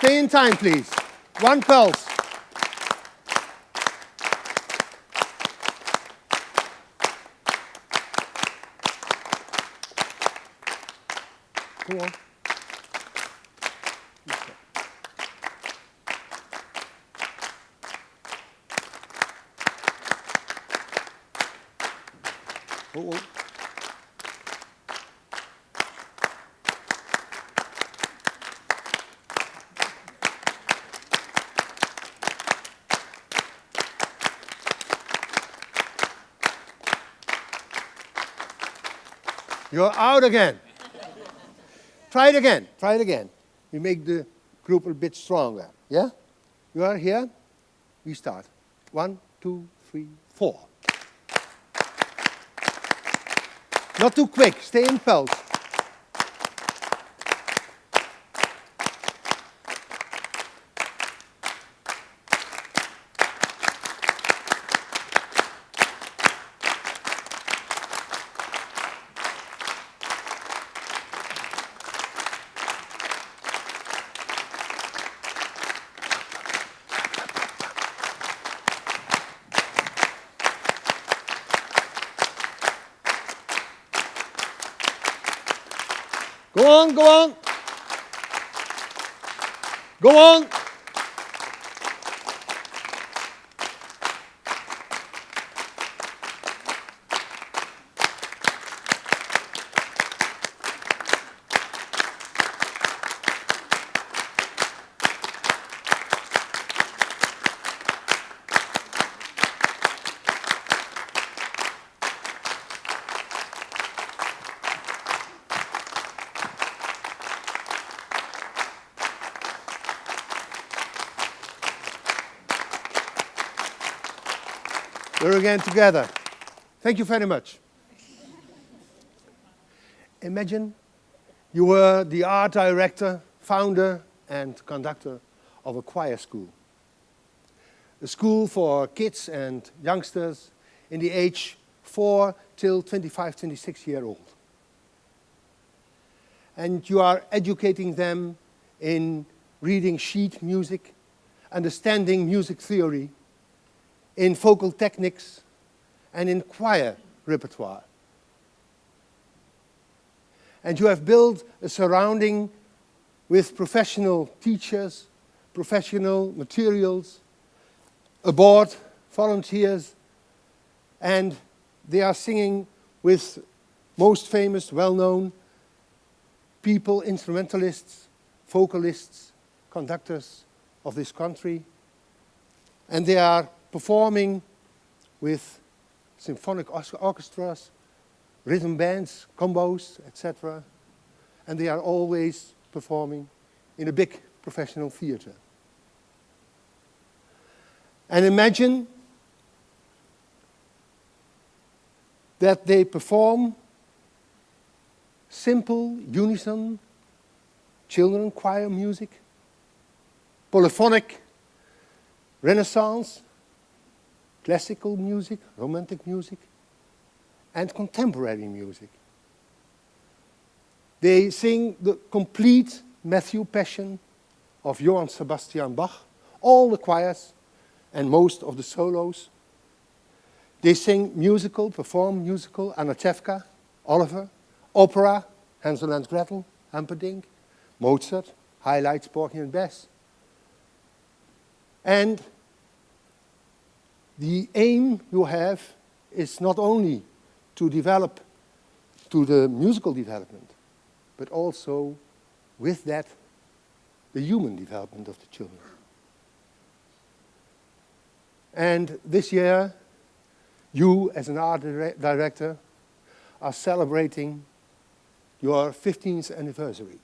Stay in time, please. One pulse. Go on. Oh, oh. You're out again. Try it again. Try it again. We make the group a bit stronger. Yeah? You are here. We start. 1, 2, 3, 4. Not too quick. Stay in pulse. Go on, go on. Go on. We're again together. Thank you very much. Imagine you were the art director, founder, and conductor of a choir school. A school for kids and youngsters in the age 4 till 25, 26 year old. And you are educating them in reading sheet music, understanding music theory, in vocal techniques, and in choir repertoire. And you have built a surrounding with professional teachers, professional materials, a board, volunteers, and they are singing with most famous, well-known people, instrumentalists, vocalists, conductors of this country. And they are performing with symphonic orchestras, rhythm bands, combos, etc. And they are always performing in a big professional theater. And imagine that they perform simple, unison, children choir music, polyphonic, Renaissance, classical music, romantic music, and contemporary music. They sing the complete Matthew Passion of Johann Sebastian Bach, all the choirs and most of the solos. They sing musical, perform musical, Anatevka, Oliver, opera, Hansel and Gretel, Humperdinck, Mozart, highlights Porgy and Bess. And the aim you have is not only to develop to the musical development, but also with that the human development of the children. And this year, you as an art director are celebrating your 15th anniversary.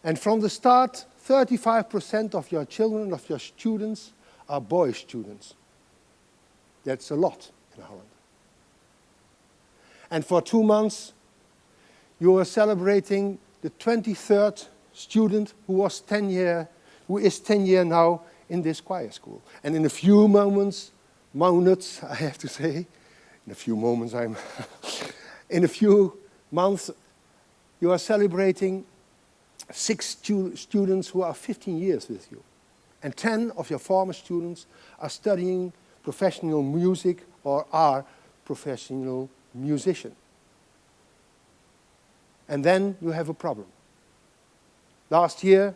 And from the start, 35% of your children, of your students, are boy students. That's a lot in Holland. And for 2 months, you are celebrating the 23rd student who is 10 years now in this choir school. And in a few moments, I have to say, in a few moments, in a few months, you are celebrating 6 students who are 15 years with you. And 10 of your former students are studying professional music or are professional musicians. And then you have a problem. Last year,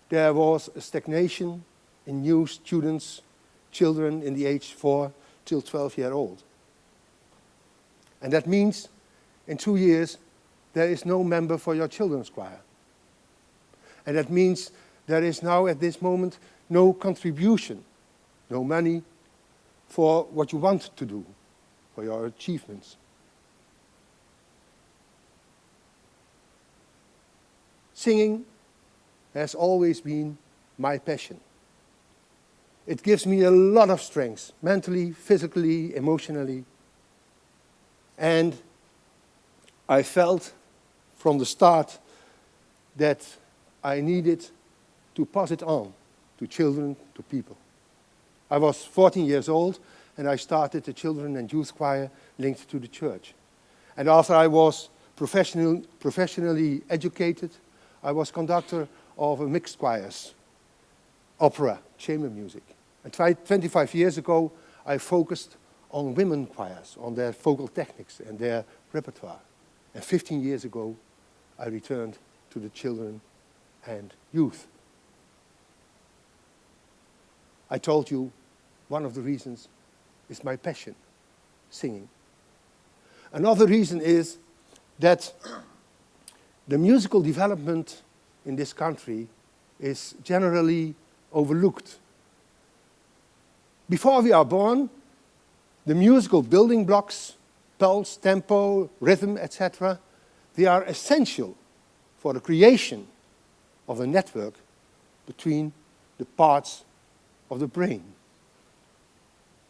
there was a stagnation in new students, children in the age 4 till 12 years old. And that means in 2 years, there is no member for your children's choir. And that means there is now at this moment no contribution, no money for what you want to do, for your achievements. Singing has always been my passion. It gives me a lot of strength, mentally, physically, emotionally. And I felt from the start that I needed to pass it on to children, to people. I was 14 years old and I started the children and youth choir linked to the church. And after I was professionally educated, I was conductor of a mixed choirs, opera, chamber music. And 25 years ago, I focused on women choirs, on their vocal techniques and their repertoire. And 15 years ago, I returned to the children and youth. I told you one of the reasons is my passion, singing. Another reason is that the musical development in this country is generally overlooked. Before we are born, the musical building blocks, pulse, tempo, rhythm, etc., they are essential for the creation of a network between the parts of the brain.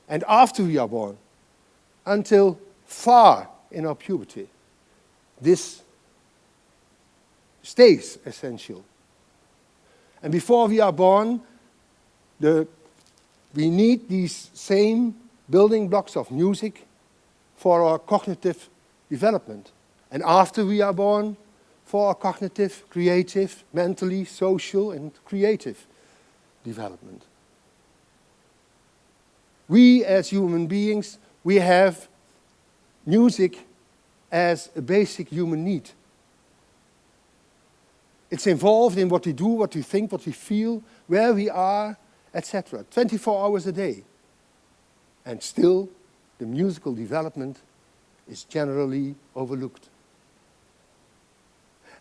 And after we are born, until far in our puberty, this stays essential. And before we are born, we need these same building blocks of music for our cognitive development. And after we are born, for our cognitive, creative, mentally, social, and creative development. We as human beings, we have music as a basic human need. It's involved in what we do, what we think, what we feel, where we are, etc. 24 hours a day. And still, the musical development is generally overlooked.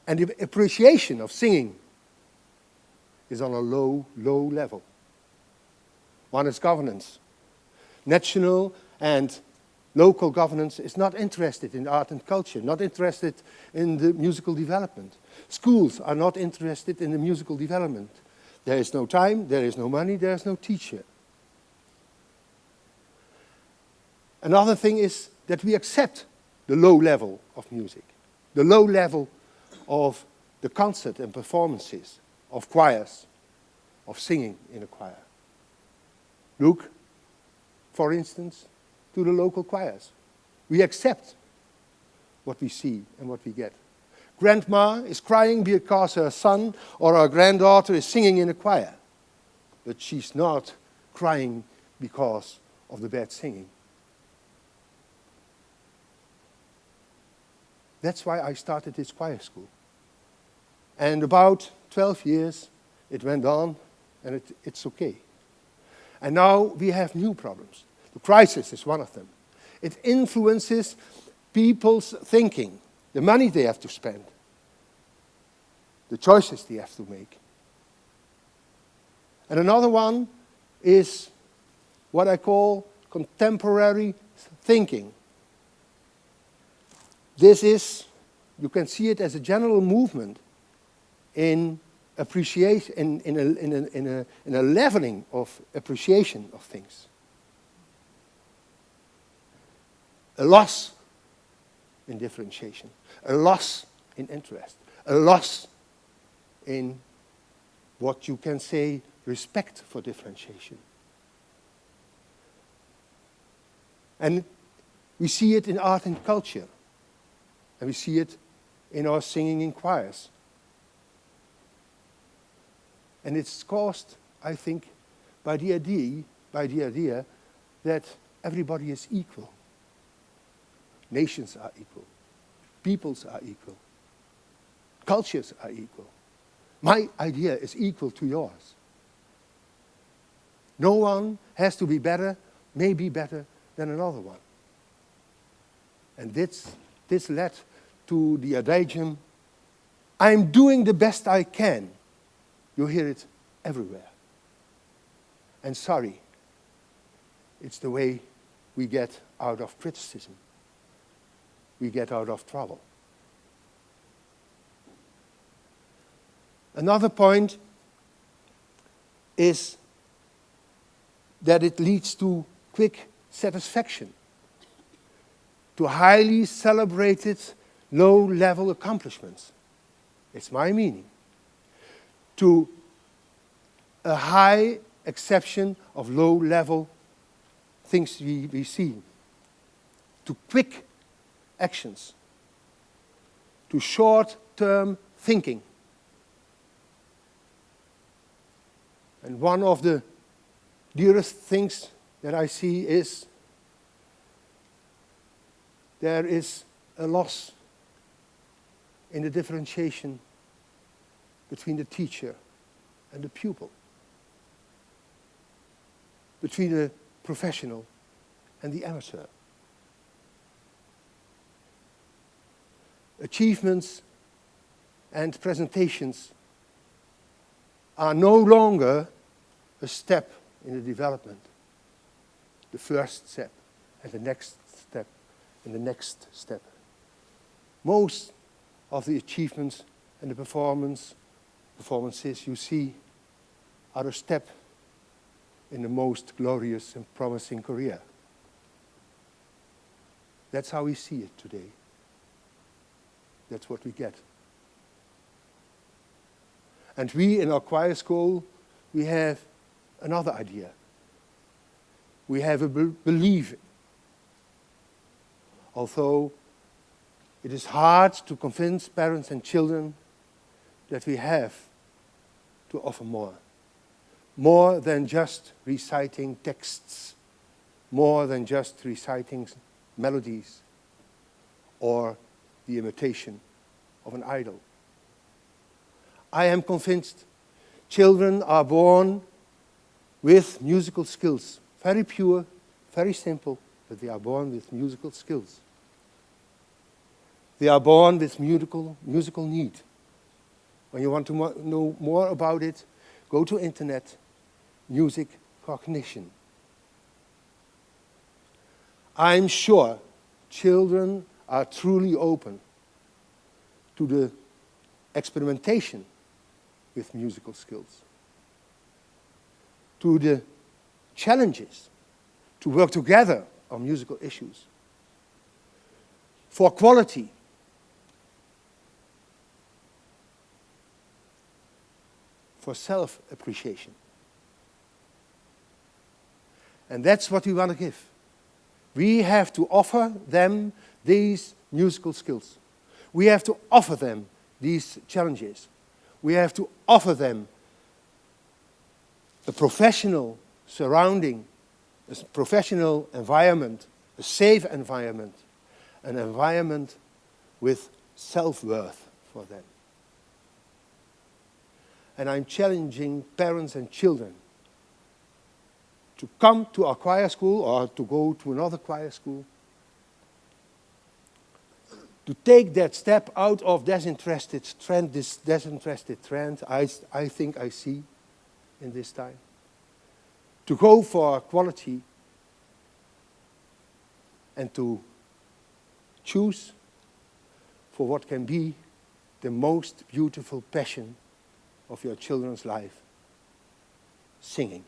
And the appreciation of singing is on a low level. One is governance. National and local governance is not interested in art and culture, not interested in the musical development. Schools are not interested in the musical development. There is no time, there is no money, there is no teacher. Another thing is that we accept the low level of music, the low level of the concert and performances of choirs, of singing in a choir. Look, for instance, to the local choirs. We accept what we see and what we get. Grandma is crying because her son or her granddaughter is singing in a choir, but she's not crying because of the bad singing. That's why I started this choir school. And about 12 years it went on, and it's okay. And now we have new problems. The crisis is one of them. It influences people's thinking, the money they have to spend, the choices they have to make. And another one is what I call contemporary thinking. This is, you can see it as a general movement in appreciation, in a leveling of appreciation of things. A loss in differentiation, a loss in interest, a loss in what you can say respect for differentiation. And we see it in art and culture, and we see it in our singing in choirs. And it's caused, I think, by the idea that everybody is equal. Nations are equal. Peoples are equal. Cultures are equal. My idea is equal to yours. No one has to be better, maybe better than another one. And this led to the adagium, I'm doing the best I can. You hear it everywhere. And sorry, it's the way we get out of criticism. We get out of trouble. Another point is that it leads to quick satisfaction, to highly celebrated low-level accomplishments. It's my meaning. To a high acceptance of low-level things we see. To quick actions. To short-term thinking. And one of the dearest things that I see is there is a loss in the differentiation between the teacher and the pupil, between the professional and the amateur. Achievements and presentations are no longer a step in the development, the first step, and the next step, and the next step. Most of the achievements and the performances you see are a step in the most glorious and promising career. That's how we see it today. That's what we get. And we in our choir school, we have another idea. We have a belief. Although it is hard to convince parents and children that we have to offer more. More than just reciting texts, more than just reciting melodies or the imitation of an idol. I am convinced children are born with musical skills, very pure, very simple, but they are born with musical skills. They are born with musical need. When you want to know more about it, go to internet, music cognition. I'm sure children are truly open to the experimentation with musical skills, to the challenges, to work together on musical issues, for quality, for self-appreciation. And that's what we want to give. We have to offer them these musical skills. We have to offer them these challenges. We have to offer them a professional surrounding, a professional environment, a safe environment, an environment with self-worth for them. And I'm challenging parents and children to come to our choir school or to go to another choir school, to take that step out of this disinterested trend I think I see in this time, to go for quality and to choose for what can be the most beautiful passion of your children's life, singing.